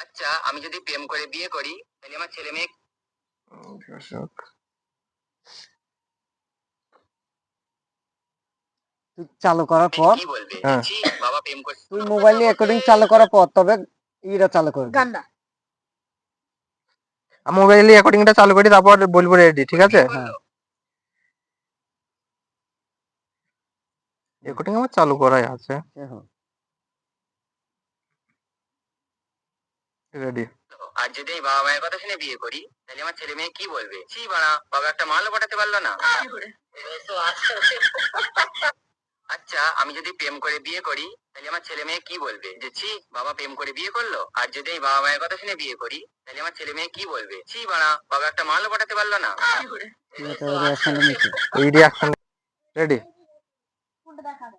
আচ্ছা আমি যদি প্রেম করে বিয়ে করি তাহলে আমার ছেলে মেয়ে তুই চালু করার পর কি বলবে? হ্যাঁ। ছি, বাবা প্রেম করছে। তুই মোবাইল নিয়ে রেকর্ডিং চালু করার পর তবে ইটা চালু করবি। গানটা মোবাইলে রেকর্ডিংটা চালু করি তারপর বলবো রেডি, ঠিক আছে? হ্যাঁ রেকর্ডিং আমার চালু করাই আছে, এখন রেডি। আর যদি এই বাবা মায়ের কথা শুনে বিয়ে করি তাহলে আমার ছেলে মেয়ে কি বলবে? ছি বাড়া, বাবা একটা মালও পাঠাতে পারলো না। আচ্ছা আমি যদি প্রেম করে বিয়ে করি তাহলে আমার ছেলে মেয়ে কি বলবে? যে ছি, বাবা প্রেম করে বিয়ে করলো। আর যদি এই বাবা মায়ের কথা শুনে বিয়ে করি তাহলে আমার ছেলে মেয়ে কি বলবে? ছি বাড়া, বাবা একটা মালও পাঠাতে পারলো না। এটা রিঅ্যাকশনটা নিচ্ছে। এই রিঅ্যাকশন রেডি। কোনটা দেখাবে